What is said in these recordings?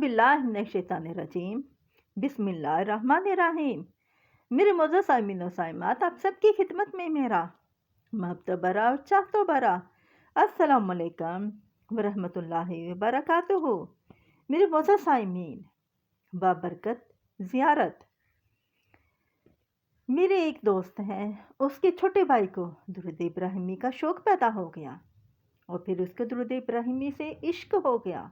औज़ुबिल्लाहिमिनश्शैतानिर्रजीम बिस्मिल्लाहिर्रहमानिर्रहीम। मेरे मोअज़्ज़ज़ साइमीन व साइमात, आप सबकी खिदमत में मेरा महब्बत भरा और चाहतो भरा अस्सलामु अलैकुम वरहमतुल्लाहि वबरकातुहू। मेरे मोअज़्ज़ज़ साइमीन, बाबरकत ज़ियारत। मेरे एक दोस्त हैं, उसके छोटे भाई को दुरूद इब्राहिमी का शौक़ पैदा हो गया और फिर उसको दुरूद इब्राहिमी से इश्क हो गया।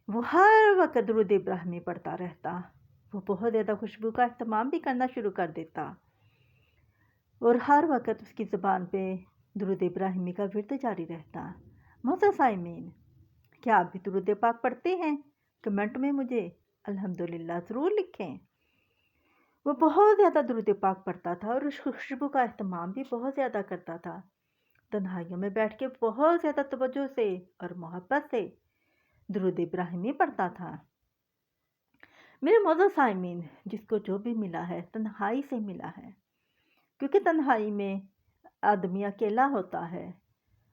वो हर वक्त दुरूद इब्राहिमी पढ़ता रहता। वो बहुत ज़्यादा खुशबू का एहतमाम भी करना शुरू कर देता और हर वक्त उसकी ज़बान पे दुरूद इब्राहिमी का विर्द जारी रहता। मोअज़्ज़ज़ साइमीन, क्या आप भी दुरूद पाक पढ़ते हैं? कमेंट में मुझे अल्हम्दुलिल्लाह ज़रूर लिखें। वो बहुत ज़्यादा दुरूद पाक पढ़ता था और उस खुशबू का एहतमाम भी बहुत ज़्यादा करता था। तन्हाइयों में बैठ के बहुत ज़्यादा तवज्जो से और मोहब्बत से दुरूद इब्राहिमी पढ़ता था। मेरे मोअज़्ज़ज़ साइमीन, जिसको जो भी मिला है तन्हाई से मिला है, क्योंकि तन्हाई में आदमी अकेला होता है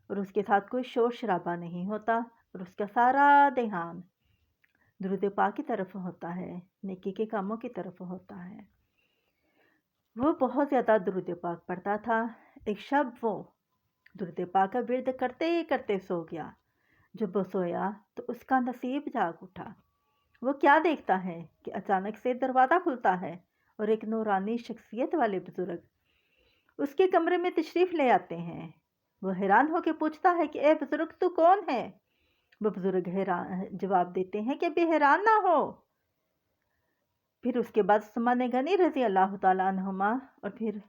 और उसके साथ कोई शोर शराबा नहीं होता और उसका सारा ध्यान दुरूद पाक की तरफ होता है, नेकी के कामों की तरफ होता है। वो बहुत ज़्यादा दुरूद पाक पढ़ता था। एक शब वो दुरूद पाक का विर्द करते करते सो गया। जब वो सोया तो उसका नसीब जाग उठा। वो क्या देखता है कि अचानक से दरवाज़ा खुलता है और एक नूरानी शख्सियत वाले बुज़ुर्ग उसके कमरे में तशरीफ़ ले आते हैं। वो हैरान होकर पूछता है कि ए बुज़ुर्ग, तू कौन है? वो बुज़ुर्ग हैरान जवाब देते हैं कि बेहरान ना हो। फिर उसके बाद उस्मान गनी रज़ी अल्लाह ताला अन्हुमा और फिर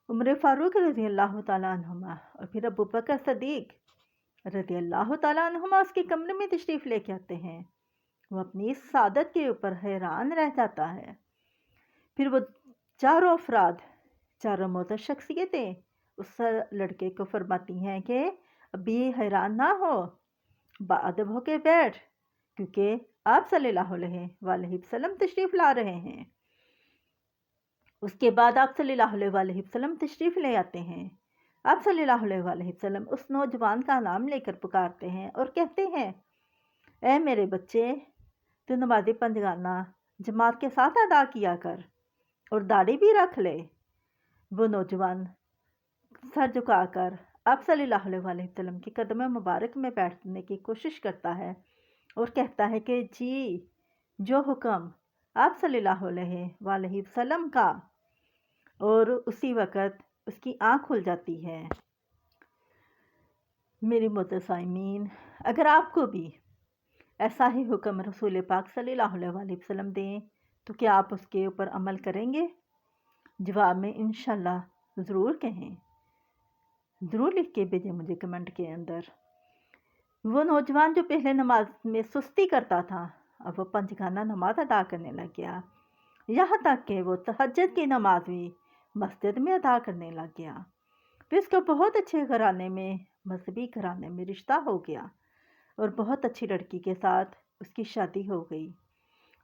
उमर फ़ारूक रज़ी अल्लाह ताला अन्हुमा और फिर अबू बकर सदीक रज़ी अल्लाह ताला अन्हुमा उसके कमरे में तशरीफ़ लेके आते हैं। वो अपनी इस सादत के ऊपर हैरान रह जाता है। फिर वो चारों अफराद, चारों मोअज़्ज़ज़ शख्सियतें उस लड़के को फरमाती हैं कि अभी हैरान ना हो, बाअदब होके बैठ, क्योंकि आप सल्लल्लाहु अलैहि वसल्लम तशरीफ़ ला रहे हैं। उसके बाद आप सल्लल्लाहु अलैहि वसल्लम तशरीफ़ ले आते हैं। आप सल्लल्लाहु अलैहि वसल्लम उस नौजवान का नाम लेकर पुकारते हैं और कहते हैं, ए मेरे बच्चे, तो नमाज़ पंजगाना जमात के साथ अदा किया कर और दाढ़ी भी रख ले। वो नौजवान सर झुकाकर आप सल्लल्लाहु अलैहि वसल्लम के कदम मुबारक में बैठने की कोशिश करता है और कहता है कि जी, जो हुक्म आप सल्लल्लाहु अलैहि वसल्लम का। और उसी वक़्त उसकी आँख खुल जाती है। मेरे मोअज़्ज़ज़ साइमीन, अगर आपको भी ऐसा ही हुक्म रसूल पाक सल्लल्लाहु अलैहि वसल्लम दें तो क्या आप उसके ऊपर अमल करेंगे? जवाब में इंशाल्लाह ज़रूर कहें, ज़रूर लिख के भेजें मुझे कमेंट के अंदर। वो नौजवान जो पहले नमाज में सुस्ती करता था, अब वो पंजगाना नमाज अदा करने लग गया। यहाँ तक कि वो तहज्जुद की नमाज भी मस्जिद में अदा करने लग गया। फिर उसको बहुत अच्छे घराने में, मजहबी घराने में रिश्ता हो गया और बहुत अच्छी लड़की के साथ उसकी शादी हो गई।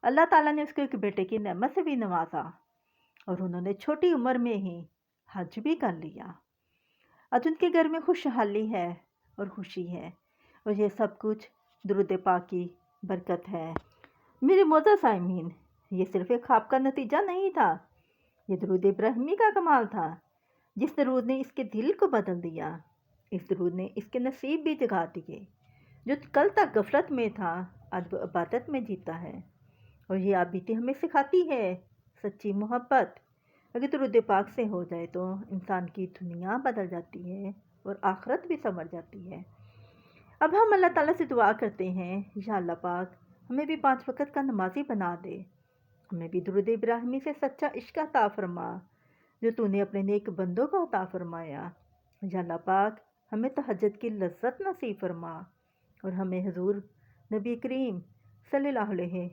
अल्लाह ताला ने उसको एक बेटे की नेमत से भी नवाजा और उन्होंने छोटी उम्र में ही हज भी कर लिया। आज उनके घर में खुशहाली है और खुशी है और ये सब कुछ दुरूद पाक की बरकत है। मेरे मोअज़्ज़ज़ साइमीन, ये सिर्फ़ एक ख्वाब का नतीजा नहीं था, ये दुरूद इब्राहिमी का कमाल था। जिस दरूद ने इसके दिल को बदल दिया, इस दरूद ने इसके नसीब भी जगा दिए। जो कल तक गफलत में था, आज वो इबादत में जीता है। और ये आबिदी हमें सिखाती है सच्ची मोहब्बत अगर दुरूद पाक से हो जाए तो इंसान की दुनिया बदल जाती है और आखिरत भी संवर जाती है। अब हम अल्लाह ताला से दुआ करते हैं, या अल्लाह पाक हमें भी 5 वक़्त का नमाजी बना दे, हमें भी दुरूद इब्राहिमी से सच्चा इश्क अता फरमा जो तूने अपने नेक बंदों को अता फरमाया। या अल्लाह पाक हमें तहज्जुद की लज़्ज़त नसीब फरमा और हमें हुज़ूर नबी करीम सल्लल्लाहु अलैहि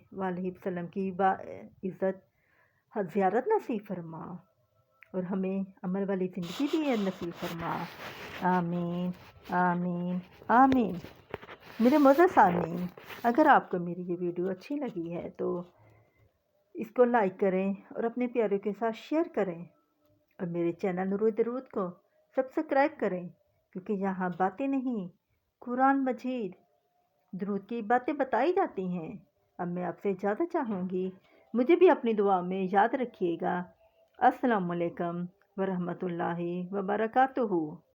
वसल्लम की इज़्ज़त ज़ियारत नसीब फरमा और हमें अमल वाली ज़िंदगी भी नसीब फरमा। आमीन आमीन आमीन। मेरे मोअज़्ज़ज़ सामीन, अगर आपको मेरी ये वीडियो अच्छी लगी है तो इसको लाइक करें और अपने प्यारों के साथ शेयर करें और मेरे चैनल नूर दरूद को सब्सक्राइब करें, क्योंकि यहाँ बातें नहीं, कुरान मजीद درود کی باتیں بتائی جاتی ہیں۔ اب میں آپ سے زیادہ چاہوں گی مجھے بھی اپنی دعا میں یاد رکھیے گا۔ السلام علیکم ورحمۃ اللہ وبرکاتہ۔